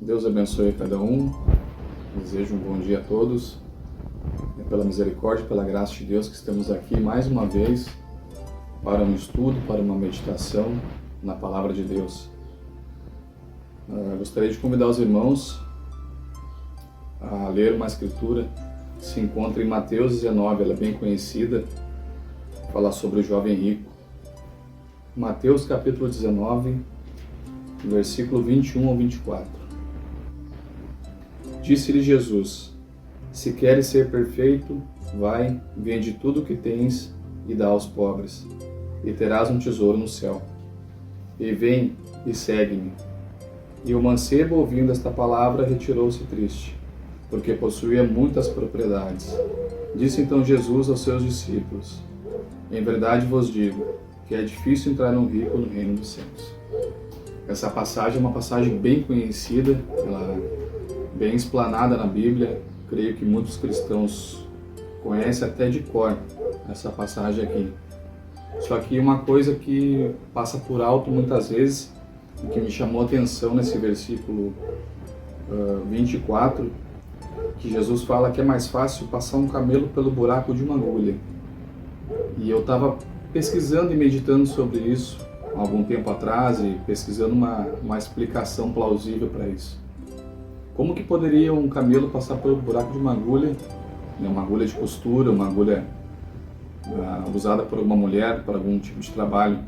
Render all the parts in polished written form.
Deus abençoe cada um. Desejo um bom dia a todos. É pela misericórdia e pela graça de Deus que estamos aqui mais uma vez para um estudo, para uma meditação na Palavra de Deus. Gostaria de convidar os irmãos a ler uma escritura que se encontra em Mateus 19, ela é bem conhecida, fala sobre o jovem rico. Mateus capítulo 19, versículo 21 ao 24. Disse-lhe Jesus: se queres ser perfeito, vai, vende tudo o que tens e dá aos pobres, e terás um tesouro no céu. E vem e segue-me. E o mancebo, ouvindo esta palavra, retirou-se triste, porque possuía muitas propriedades. Disse então Jesus aos seus discípulos: em verdade vos digo, que é difícil entrar um rico no reino dos céus. Essa passagem é uma passagem bem conhecida, ela é bem explanada na Bíblia. Creio que muitos cristãos conhecem até de cor essa passagem aqui. Só que uma coisa que passa por alto muitas vezes, e que me chamou a atenção nesse versículo 24, que Jesus fala que é mais fácil passar um camelo pelo buraco de uma agulha. E eu estava pesquisando e meditando sobre isso há algum tempo atrás e pesquisando uma explicação plausível para isso. Como que poderia um camelo passar pelo buraco de uma agulha de costura, uma agulha usada por uma mulher para algum tipo de trabalho?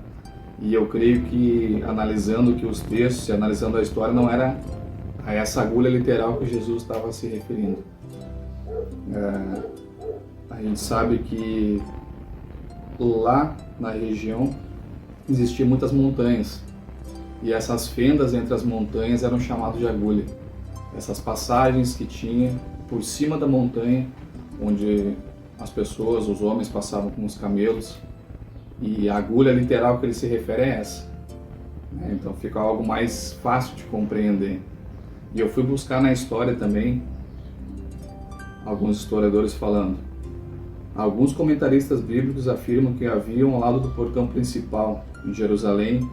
E eu creio que, analisando que os textos e analisando a história, não era a essa agulha literal que Jesus estava se referindo. A gente sabe que lá na região existiam muitas montanhas, e essas fendas entre as montanhas eram chamadas de agulha. Essas passagens que tinha por cima da montanha, onde as pessoas, os homens, passavam com os camelos, e a agulha literal que ele se refere é essa. Então fica algo mais fácil de compreender. E eu fui buscar na história também alguns historiadores falando. Alguns comentaristas bíblicos afirmam que havia ao lado do portão principal, em Jerusalém,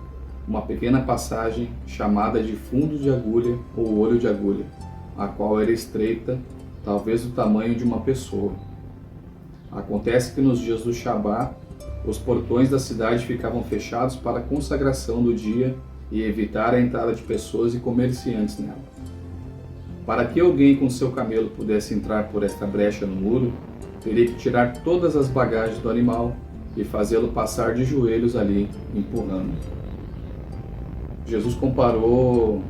uma pequena passagem chamada de fundo de agulha ou olho de agulha, a qual era estreita, talvez do tamanho de uma pessoa. Acontece que nos dias do Shabá, os portões da cidade ficavam fechados para a consagração do dia e evitar a entrada de pessoas e comerciantes nela. Para que alguém com seu camelo pudesse entrar por esta brecha no muro, teria que tirar todas as bagagens do animal e fazê-lo passar de joelhos ali, empurrando. Jesus comparou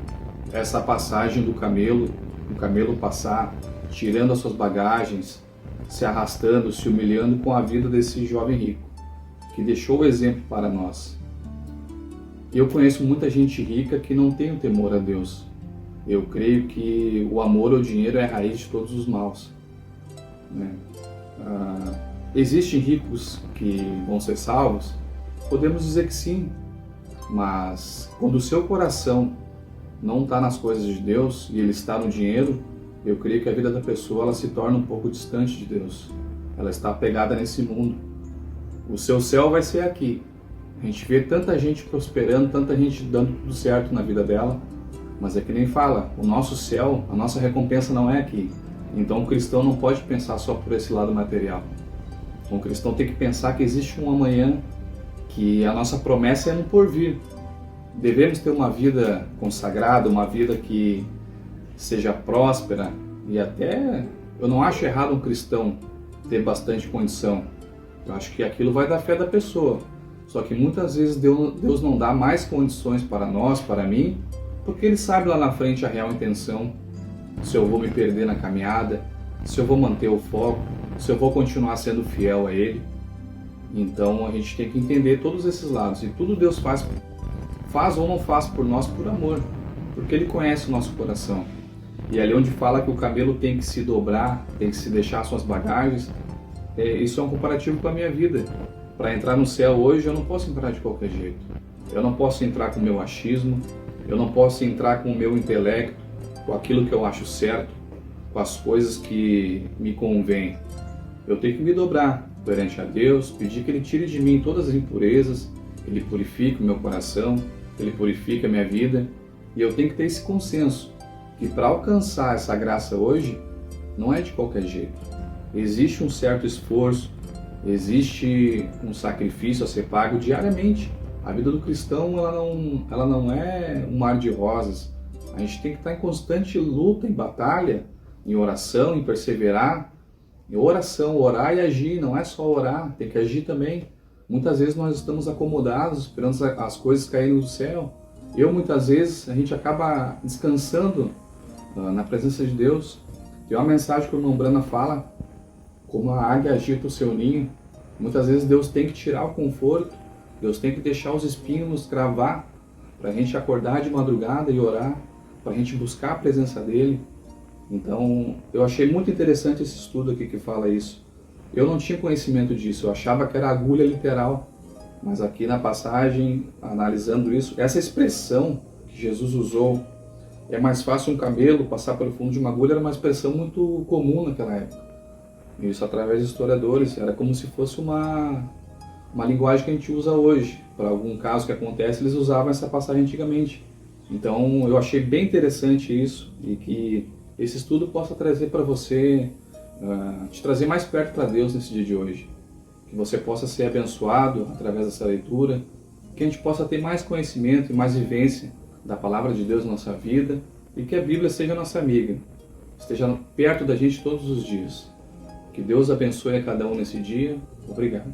essa passagem do camelo, o camelo passar, tirando as suas bagagens, se arrastando, se humilhando, com a vida desse jovem rico, que deixou o exemplo para nós. Eu conheço muita gente rica que não tem o temor a Deus. Eu creio que o amor ao dinheiro é a raiz de todos os maus. Existem ricos que vão ser salvos? Podemos dizer que sim, mas quando o seu coração não está nas coisas de Deus e ele está no dinheiro, eu creio que a vida da pessoa ela se torna um pouco distante de Deus. Ela está apegada nesse mundo. O seu céu vai ser aqui. A gente vê tanta gente prosperando, tanta gente dando tudo certo na vida dela, mas é que nem fala, o nosso céu, a nossa recompensa não é aqui. Então o cristão não pode pensar só por esse lado material. O cristão tem que pensar que existe um amanhã, que a nossa promessa é no porvir. Devemos ter uma vida consagrada, uma vida que seja próspera, e até eu não acho errado um cristão ter bastante condição. Eu acho que aquilo vai da fé da pessoa. Só que muitas vezes Deus não dá mais condições para nós, para mim, porque Ele sabe lá na frente a real intenção, se eu vou me perder na caminhada, se eu vou manter o foco, se eu vou continuar sendo fiel a Ele. Então a gente tem que entender todos esses lados. E tudo Deus faz ou não faz por nós por amor, porque Ele conhece o nosso coração. E ali onde fala que o camelo tem que se dobrar, tem que se deixar suas bagagens, isso é um comparativo com a minha vida. Para entrar no céu hoje eu não posso entrar de qualquer jeito. Eu não posso entrar com o meu achismo, eu não posso entrar com o meu intelecto, com aquilo que eu acho certo, com as coisas que me convêm. Eu tenho que me dobrar perante a Deus, pedir que Ele tire de mim todas as impurezas, Ele purifique o meu coração, Ele purifique a minha vida, e eu tenho que ter esse consenso. que para alcançar essa graça hoje, não é de qualquer jeito. Existe um certo esforço, existe um sacrifício a ser pago diariamente. A vida do cristão ela não é um mar de rosas. A gente tem que estar em constante luta, em batalha, em oração, em perseverar. Em oração, orar e agir, não é só orar, tem que agir também. Muitas vezes nós estamos acomodados, esperando as coisas caírem do céu. Muitas vezes, a gente acaba descansando na presença de Deus. Tem uma mensagem que o irmão Brana fala, como a águia agita o seu ninho. Muitas vezes Deus tem que tirar o conforto, Deus tem que deixar os espinhos nos cravar, para a gente acordar de madrugada e orar, para a gente buscar a presença dEle. Então, eu achei muito interessante esse estudo aqui que fala isso. Eu não tinha conhecimento disso, eu achava que era agulha literal, mas aqui na passagem, analisando isso, essa expressão que Jesus usou, é mais fácil um camelo passar pelo fundo de uma agulha, era uma expressão muito comum naquela época. Isso através de historiadores, era como se fosse uma linguagem que a gente usa hoje. Para algum caso que acontece, eles usavam essa passagem antigamente. Então, eu achei bem interessante isso e que esse estudo possa trazer para você, te trazer mais perto para Deus nesse dia de hoje. Que você possa ser abençoado através dessa leitura, que a gente possa ter mais conhecimento e mais vivência da Palavra de Deus na nossa vida e que a Bíblia seja nossa amiga, esteja perto da gente todos os dias. Que Deus abençoe a cada um nesse dia. Obrigado.